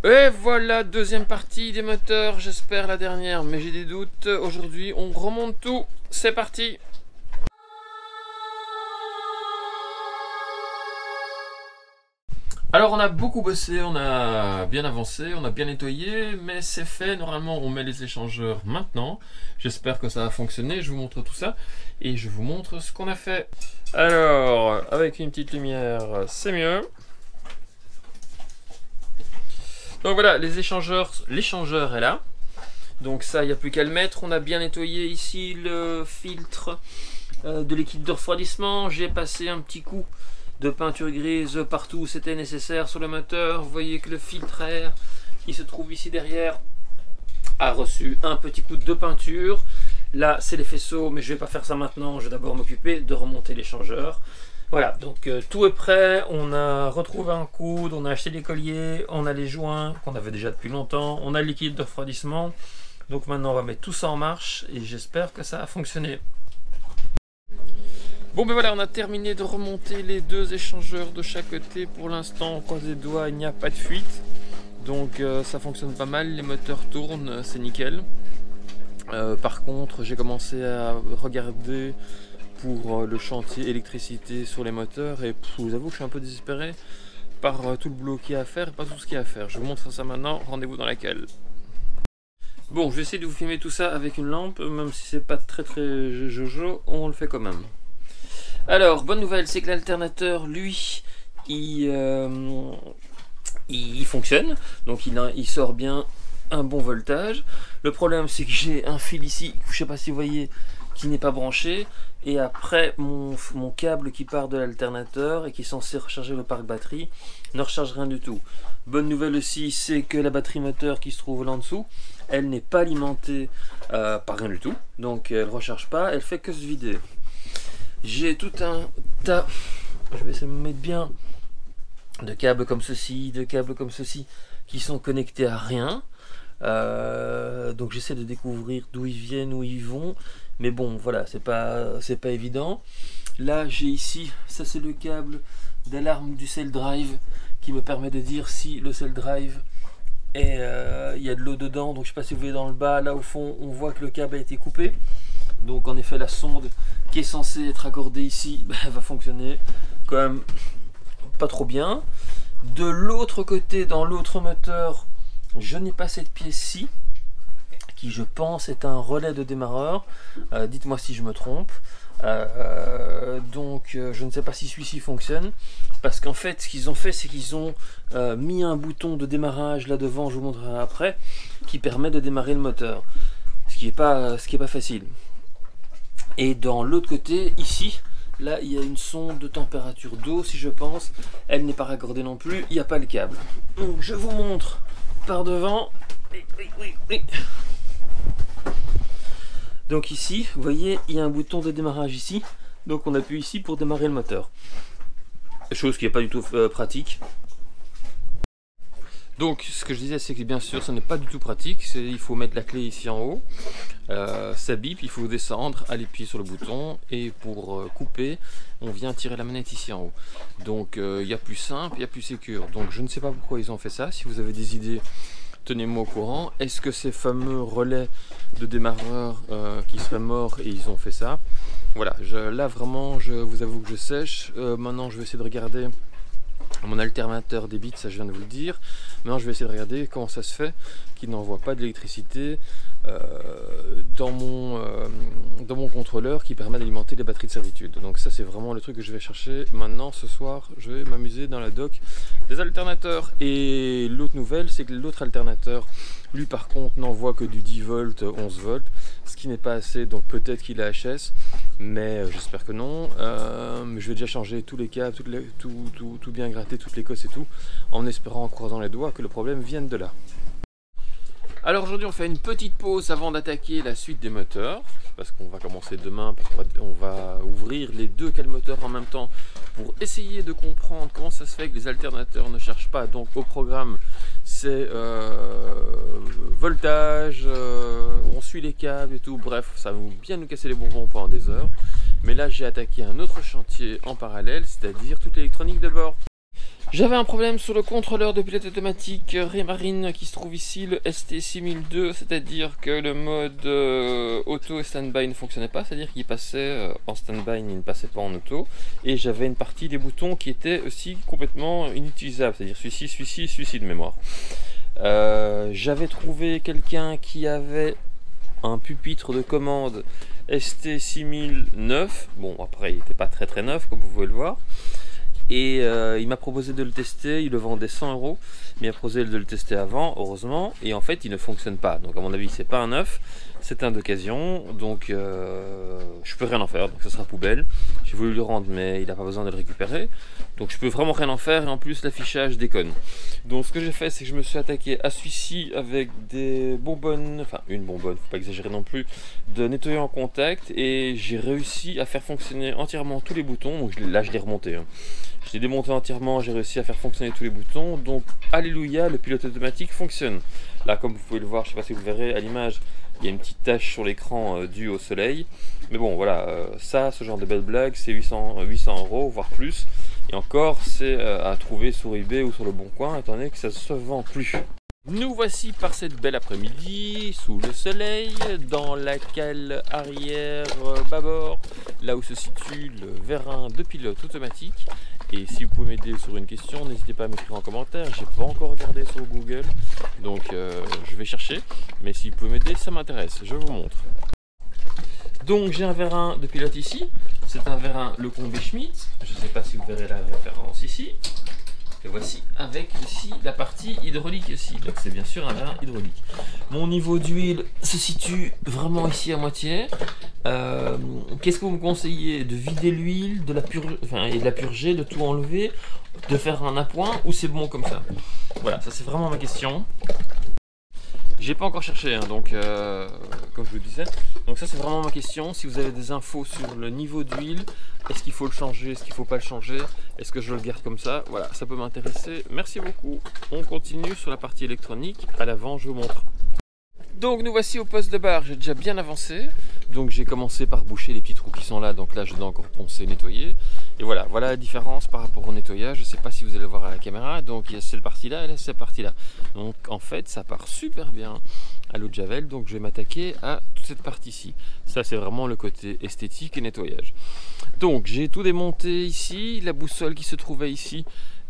Et voilà, deuxième partie des moteurs, j'espère la dernière, mais j'ai des doutes. Aujourd'hui, on remonte tout, c'est parti. Alors on a beaucoup bossé, on a bien avancé, on a bien nettoyé, mais c'est fait. Normalement on met les échangeurs maintenant. J'espère que ça va fonctionner, je vous montre tout ça et je vous montre ce qu'on a fait. Alors, avec une petite lumière, c'est mieux. Donc voilà, les échangeurs, l'échangeur est là. Donc ça, il n'y a plus qu'à le mettre. On a bien nettoyé ici le filtre de liquide de refroidissement. J'ai passé un petit coup de peinture grise partout où c'était nécessaire sur le moteur. Vous voyez que le filtre air qui se trouve ici derrière a reçu un petit coup de peinture. Là c'est les faisceaux, mais je vais pas faire ça maintenant, je vais d'abord m'occuper de remonter l'échangeur. Voilà, donc tout est prêt, on a retrouvé un coude, on a acheté les colliers, on a les joints qu'on avait déjà depuis longtemps, on a le liquide de refroidissement. Donc maintenant on va mettre tout ça en marche et j'espère que ça a fonctionné. Bon ben voilà, on a terminé de remonter les deux échangeurs de chaque côté. Pour l'instant, on croise les doigts, il n'y a pas de fuite. Donc ça fonctionne pas mal, les moteurs tournent, c'est nickel. Par contre, j'ai commencé à regarder pour le chantier électricité sur les moteurs et je vous avoue que je suis un peu désespéré par tout le boulot qu'il y a à faire et pas tout ce qu'il y a à faire. Je vous montre ça maintenant, rendez-vous dans la cale. Bon, je vais essayer de vous filmer tout ça avec une lampe, même si c'est pas très jojo, on le fait quand même. Alors, bonne nouvelle, c'est que l'alternateur, lui, il fonctionne. Donc il sort bien un bon voltage. Le problème, c'est que j'ai un fil ici, je sais pas si vous voyez, qui n'est pas branché. Et après, mon câble qui part de l'alternateur et qui est censé recharger le parc batterie ne recharge rien du tout. Bonne nouvelle aussi, c'est que la batterie moteur qui se trouve là en dessous, elle n'est pas alimentée par rien du tout. Donc elle ne recharge pas, elle fait que se vider. J'ai tout un tas, je vais essayer de me mettre bien, de câbles comme ceci, de câbles comme ceci, qui sont connectés à rien. Donc j'essaie de découvrir d'où ils viennent, où ils vont. Mais bon, voilà, c'est pas évident. Là, j'ai ici, ça c'est le câble d'alarme du cell drive qui me permet de dire si le cell drive est, il y a de l'eau dedans. Donc je sais pas si vous voyez dans le bas, là au fond, on voit que le câble a été coupé. Donc en effet, la sonde qui est censée être accordée ici va fonctionner quand même pas trop bien. De l'autre côté, dans l'autre moteur, je n'ai pas cette pièce-ci qui, je pense, est un relais de démarreur. Dites-moi si je me trompe. Donc je ne sais pas si celui-ci fonctionne parce qu'en fait ce qu'ils ont fait, c'est qu'ils ont mis un bouton de démarrage là devant, je vous montrerai après, qui permet de démarrer le moteur, ce qui est pas facile. Et dans l'autre côté, ici, là, il y a une sonde de température d'eau, si je pense. Elle n'est pas raccordée non plus, il n'y a pas le câble. Donc, je vous montre par devant. Oui. Donc ici, vous voyez, il y a un bouton de démarrage ici. Donc on appuie ici pour démarrer le moteur. Chose qui n'est pas du tout pratique. Donc ce que je disais, c'est que bien sûr ce n'est pas du tout pratique, il faut mettre la clé ici en haut, ça bip, il faut descendre, aller appuyer sur le bouton et pour couper on vient tirer la manette ici en haut. Donc il y a plus simple, il y a plus sécure. Donc je ne sais pas pourquoi ils ont fait ça, si vous avez des idées tenez-moi au courant. Est-ce que ces fameux relais de démarreur qui seraient morts et ils ont fait ça? Voilà, là vraiment je vous avoue que je sèche. Maintenant je vais essayer de regarder mon alternateur des bits, ça je viens de vous le dire. Maintenant je vais essayer de regarder comment ça se fait qu'il n'envoie pas d'électricité dans mon contrôleur qui permet d'alimenter les batteries de servitude. Donc ça c'est vraiment le truc que je vais chercher maintenant ce soir. Je vais m'amuser dans la doc des alternateurs. Et l'autre nouvelle, c'est que l'autre alternateur, lui par contre n'envoie que du 10 volts, 11 volts, ce qui n'est pas assez, donc peut-être qu'il a HS, mais j'espère que non. Je vais déjà changer tous les câbles, tout bien gratter, toutes les cosses et tout, en espérant, en croisant les doigts, que le problème vienne de là. Alors aujourd'hui on fait une petite pause avant d'attaquer la suite des moteurs, parce qu'on va commencer demain, parce qu'on va ouvrir les deux cales moteurs en même temps pour essayer de comprendre comment ça se fait que les alternateurs ne cherchent pas. Donc au programme c'est voltage, on suit les câbles et tout, bref ça va bien nous casser les bonbons pendant des heures. Mais là j'ai attaqué un autre chantier en parallèle, c'est-à-dire toute l'électronique de bord. J'avais un problème sur le contrôleur de pilote automatique Raymarine qui se trouve ici, le ST6002, c'est-à-dire que le mode auto et stand-by ne fonctionnait pas, c'est-à-dire qu'il passait en stand-by, il ne passait pas en auto, et j'avais une partie des boutons qui était aussi complètement inutilisable, c'est-à-dire celui-ci de mémoire. J'avais trouvé quelqu'un qui avait un pupitre de commande ST6009, bon après il n'était pas très neuf comme vous pouvez le voir. Et il m'a proposé de le tester, il le vendait 100 €, mais il m'a proposé de le tester avant, heureusement, et en fait il ne fonctionne pas. Donc à mon avis c'est pas un neuf, c'est un d'occasion, donc je peux rien en faire, donc ça sera poubelle. J'ai voulu le rendre mais il n'a pas besoin de le récupérer, donc je peux vraiment rien en faire, et en plus l'affichage déconne. Donc ce que j'ai fait, c'est que je me suis attaqué à celui-ci avec des bonbonnes, enfin une bonbonne, faut pas exagérer non plus, de nettoyer en contact, et j'ai réussi à faire fonctionner entièrement tous les boutons. Donc là je l'ai remonté, hein. Je l'ai démonté entièrement, j'ai réussi à faire fonctionner tous les boutons, donc alléluia, le pilote automatique fonctionne. Là comme vous pouvez le voir, je ne sais pas si vous verrez à l'image, il y a une petite tache sur l'écran due au soleil. Mais bon voilà, ça, ce genre de belle blague, c'est 800 €, voire plus. Et encore, c'est à trouver sur eBay ou sur le Bon Coin, étant donné que ça se vend plus. Nous voici par cette belle après-midi, sous le soleil, dans la cale arrière bâbord, là où se situe le vérin de pilote automatique. Et si vous pouvez m'aider sur une question, n'hésitez pas à m'écrire en commentaire. J'ai pas encore regardé sur Google, donc je vais chercher. Mais si vous pouvez m'aider, ça m'intéresse. Je vous montre. Donc j'ai un vérin de pilote ici. C'est un vérin Lecombe & Schmitt. Je ne sais pas si vous verrez la référence ici. Et voici avec ici la partie hydraulique aussi. Donc c'est bien sûr un vérin hydraulique. Mon niveau d'huile se situe vraiment ici à moitié. Qu'est-ce que vous me conseillez? De vider l'huile, de la purger, de tout enlever, de faire un appoint, ou c'est bon comme ça? Voilà, ça c'est vraiment ma question. J'ai pas encore cherché, hein, donc comme je vous disais. Donc ça c'est vraiment ma question. Si vous avez des infos sur le niveau d'huile, est-ce qu'il faut le changer, est-ce qu'il faut pas le changer, est-ce que je le garde comme ça? Voilà, ça peut m'intéresser. Merci beaucoup. On continue sur la partie électronique. À l'avant, je vous montre. Donc nous voici au poste de barre, j'ai déjà bien avancé. Donc j'ai commencé par boucher les petits trous qui sont là, donc là je dois encore poncer, nettoyer. Et voilà la différence par rapport au nettoyage. Je ne sais pas si vous allez le voir à la caméra. Donc il y a cette partie là et là cette partie là. Donc en fait ça part super bien à l'eau de javel. Donc je vais m'attaquer à toute cette partie-ci. Ça c'est vraiment le côté esthétique et nettoyage. Donc j'ai tout démonté ici, la boussole qui se trouvait ici.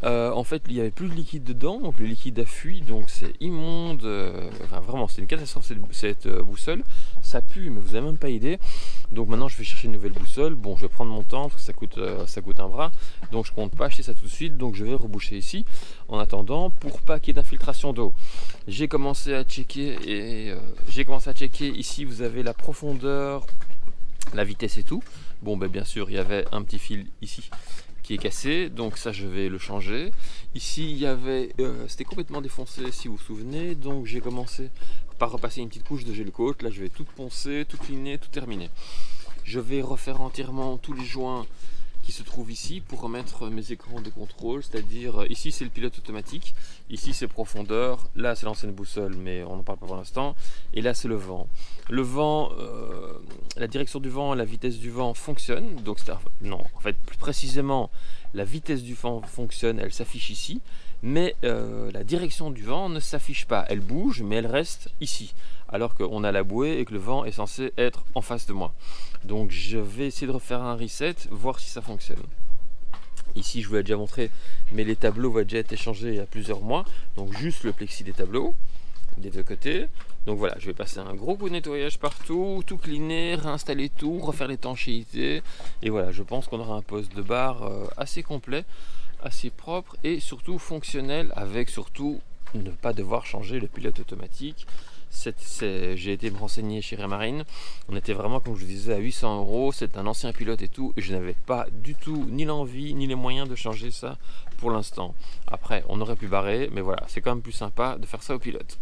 En fait il n'y avait plus de liquide dedans, donc le liquide a fui, donc c'est immonde, enfin vraiment c'est une catastrophe cette boussole, ça pue mais vous n'avez même pas idée. Donc maintenant je vais chercher une nouvelle boussole. Bon, je vais prendre mon temps parce que ça coûte un bras, donc je compte pas acheter ça tout de suite, donc je vais reboucher ici en attendant pour pas qu'il y ait d'infiltration d'eau. J'ai commencé à checker ici, vous avez la profondeur, la vitesse et tout. Bon ben bien sûr il y avait un petit fil ici qui est cassé, donc ça je vais le changer. Ici il y avait c'était complètement défoncé si vous vous souvenez, donc j'ai commencé par repasser une petite couche de gel coat. Là je vais tout poncer, tout cleaner, tout terminer. Je vais refaire entièrement tous les joints qui se trouvent ici pour remettre mes écrans de contrôle, c'est-à-dire ici c'est le pilote automatique, ici c'est profondeur, là c'est l'ancienne boussole mais on n'en parle pas pour l'instant, et là c'est le vent. Le vent, la direction du vent, la vitesse du vent fonctionne, donc non, en fait plus précisément la vitesse du vent fonctionne, elle s'affiche ici, mais la direction du vent ne s'affiche pas, elle bouge mais elle reste ici, alors qu'on a la bouée et que le vent est censé être en face de moi. Donc je vais essayer de refaire un reset, voir si ça fonctionne. Ici je vous l'ai déjà montré, mais les tableaux vont déjà être échangés il y a plusieurs mois, donc juste le plexi des tableaux, des deux côtés. Donc voilà, je vais passer un gros coup de nettoyage partout, tout cleaner, réinstaller tout, refaire l'étanchéité. Et voilà, je pense qu'on aura un poste de barre assez complet, assez propre et surtout fonctionnel, avec surtout ne pas devoir changer le pilote automatique. J'ai été me renseigner chez Raymarine, on était vraiment, comme je vous disais, à 800 €, c'est un ancien pilote et tout, et je n'avais pas du tout ni l'envie ni les moyens de changer ça pour l'instant. Après on aurait pu barrer, mais voilà, c'est quand même plus sympa de faire ça au pilote.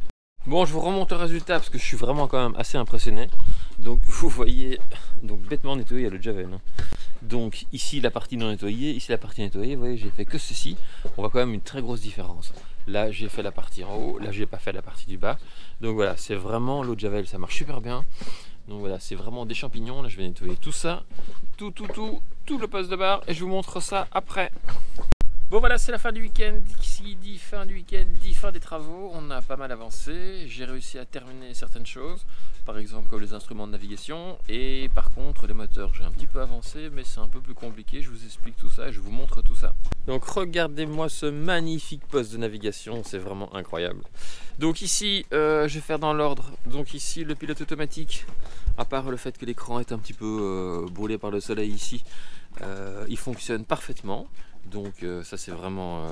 Bon, je vous remonte le résultat parce que je suis vraiment quand même assez impressionné. Donc vous voyez, donc bêtement nettoyé à l'eau de javel, hein. Donc ici la partie non nettoyée, ici la partie nettoyée, vous voyez j'ai fait que ceci, on voit quand même une très grosse différence. Là j'ai fait la partie en haut, là j'ai pas fait la partie du bas. Donc voilà, c'est vraiment l'eau de javel, ça marche super bien. Donc voilà, c'est vraiment des champignons. Là je vais nettoyer tout ça, tout le poste de barre, et je vous montre ça après. Bon voilà, c'est la fin du week-end. Qui dit fin du week-end dit fin des travaux. On a pas mal avancé. J'ai réussi à terminer certaines choses, par exemple comme les instruments de navigation. Et par contre les moteurs, j'ai un petit peu avancé, mais c'est un peu plus compliqué. Je vous explique tout ça et je vous montre tout ça. Donc regardez-moi ce magnifique poste de navigation, c'est vraiment incroyable. Donc ici, je vais faire dans l'ordre. Donc ici le pilote automatique, à part le fait que l'écran est un petit peu brûlé par le soleil ici, il fonctionne parfaitement. Donc ça c'est vraiment,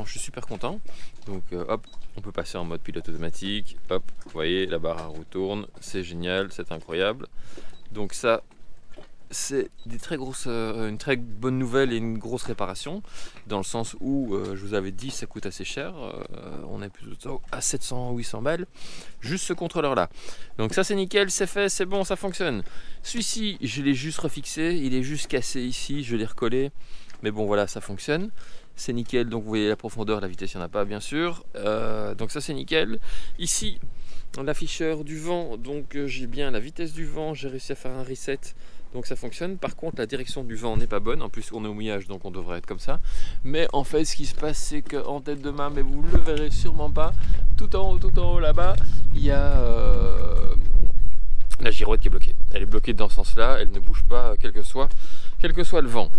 je suis super content. Donc hop, on peut passer en mode pilote automatique. Hop, vous voyez la barre à roue tourne, c'est génial, c'est incroyable. Donc ça, c'est une très bonne nouvelle et une grosse réparation, dans le sens où je vous avais dit ça coûte assez cher. On est plutôt à 700-800 balles juste ce contrôleur là. Donc ça c'est nickel, c'est fait, c'est bon, ça fonctionne. Celui-ci je l'ai juste refixé, il est juste cassé ici, je l'ai recollé. Mais bon voilà, ça fonctionne, c'est nickel. Donc vous voyez la profondeur, la vitesse, il n'y en a pas bien sûr. Donc ça c'est nickel. Ici, l'afficheur du vent, donc j'ai bien la vitesse du vent, j'ai réussi à faire un reset, donc ça fonctionne. Par contre la direction du vent n'est pas bonne, en plus on est au mouillage donc on devrait être comme ça. Mais en fait ce qui se passe c'est qu'en tête de main, mais vous ne le verrez sûrement pas, tout en haut là-bas, il y a la girouette qui est bloquée. Elle est bloquée dans ce sens là, elle ne bouge pas quel que soit le vent.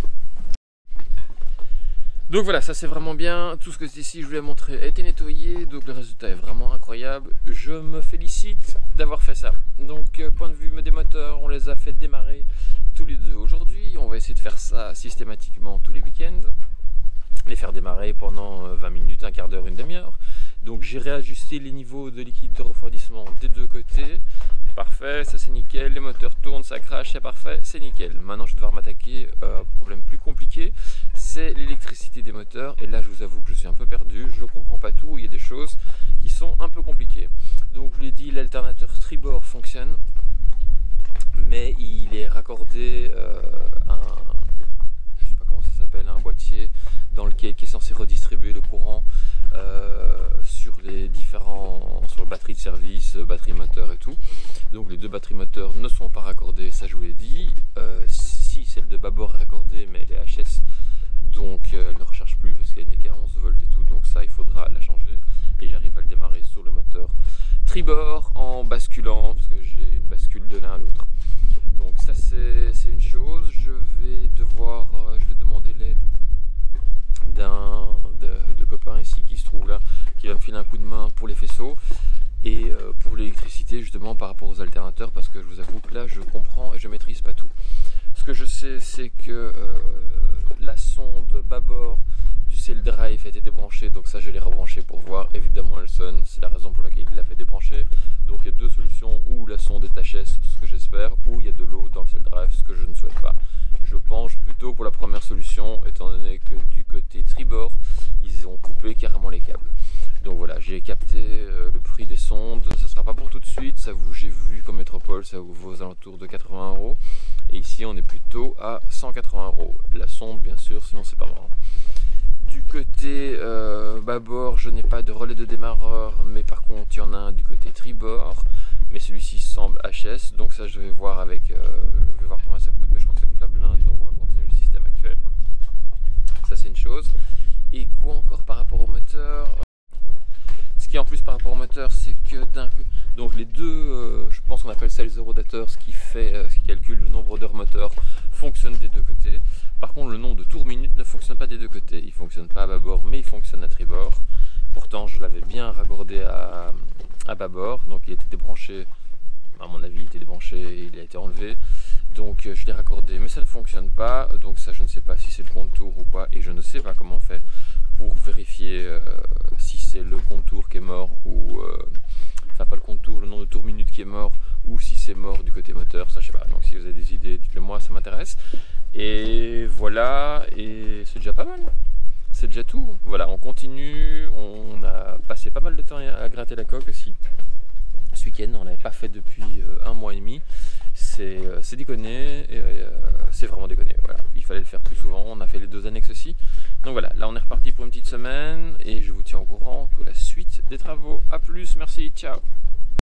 Donc voilà, ça c'est vraiment bien, tout ce que ici je voulais montrer a été nettoyé, donc le résultat est vraiment incroyable. Je me félicite d'avoir fait ça. Donc point de vue des moteurs, on les a fait démarrer tous les deux aujourd'hui. On va essayer de faire ça systématiquement tous les week-ends. Les faire démarrer pendant 20 minutes, un quart d'heure, une demi-heure. Donc j'ai réajusté les niveaux de liquide de refroidissement des deux côtés. Parfait, ça c'est nickel, les moteurs tournent, ça crache, c'est parfait, c'est nickel. Maintenant je vais devoir m'attaquer à un problème plus compliqué, c'est l'électricité des moteurs. Et là je vous avoue que je suis un peu perdu, je ne comprends pas tout, il y a des choses qui sont un peu compliquées. Donc je vous l'ai dit, l'alternateur tribord fonctionne, mais il est raccordé à je sais pas comment ça s'appelle, un boîtier qui est censé redistribuer le courant sur les sur batterie de service, batterie moteur et tout. Donc les deux batteries moteurs ne sont pas raccordées, ça je vous l'ai dit. Si celle de bâbord est raccordée, mais elle est HS, donc elle ne recharge plus parce qu'elle n'est qu'à 11 volts et tout, donc ça il faudra la changer. Et j'arrive à le démarrer sur le moteur tribord en basculant, parce que j'ai une bascule de l'un à l'autre. Donc ça c'est une chose. Je vais demander l'aide de copains ici qui se trouve là, qui va me filer un coup de main pour les faisceaux et pour l'électricité justement par rapport aux alternateurs, parce que je vous avoue que là je comprends et je maîtrise pas tout. Ce que je sais c'est que la sonde bâbord du sail drive a été débranchée, donc ça je l'ai rebranché pour voir. Évidemment elle sonne, c'est la raison pour laquelle il l'a fait débrancher. Donc il y a deux solutions, ou la sonde est HS, ce que j'espère, ou il y a de l'eau dans le sail drive, ce que je ne souhaite pas. Je penche plutôt pour la première solution, étant donné que du côté tribord, ils ont coupé carrément les câbles. Donc voilà, j'ai capté le prix des sondes, ça ne sera pas pour tout de suite, j'ai vu comme métropole, ça vous vaut aux alentours de 80 €. Et ici on est plutôt à 180 €. La sonde bien sûr, sinon c'est pas marrant. Du côté bâbord, je n'ai pas de relais de démarreur, mais par contre il y en a un du côté tribord, mais celui-ci semble HS, donc ça je vais voir je vais voir combien ça coûte, mais je crois que ça coûte la blinde, donc on va continuer le système actuel. Ça c'est une chose. Et quoi encore par rapport au moteur? Ce qui est en plus par rapport au moteur, c'est que donc les deux, je pense qu'on appelle ça les eurodateurs, ce qui calcule le nombre d'heures moteur, fonctionne des deux côtés. Par contre le nombre de tours minutes ne fonctionne pas des deux côtés. Il ne fonctionne pas à bâbord, mais il fonctionne à tribord. Pourtant je l'avais bien raccordé à bâbord, donc il était débranché, à mon avis il était débranché, il a été enlevé. Donc je l'ai raccordé, mais ça ne fonctionne pas. Donc ça je ne sais pas si c'est le compte tour ou quoi, et je ne sais pas comment on fait pour vérifier si c'est le compte tour qui est mort ou enfin pas le compte tour, le nombre de tours minutes qui est mort, ou si c'est mort du côté moteur, ça je sais pas. Donc si vous avez des idées, dites-le moi, ça m'intéresse. Et voilà, et c'est déjà pas mal. C'est déjà tout. Voilà, on continue. On a passé pas mal de temps à gratter la coque aussi. Ce week-end, on l'avait pas fait depuis 1 mois et demi. C'est déconné, c'est vraiment déconné. Voilà. Il fallait le faire plus souvent. On a fait les 2 annexes aussi. Donc voilà, là on est reparti pour une petite semaine et je vous tiens au courant que la suite des travaux. A plus, merci, ciao.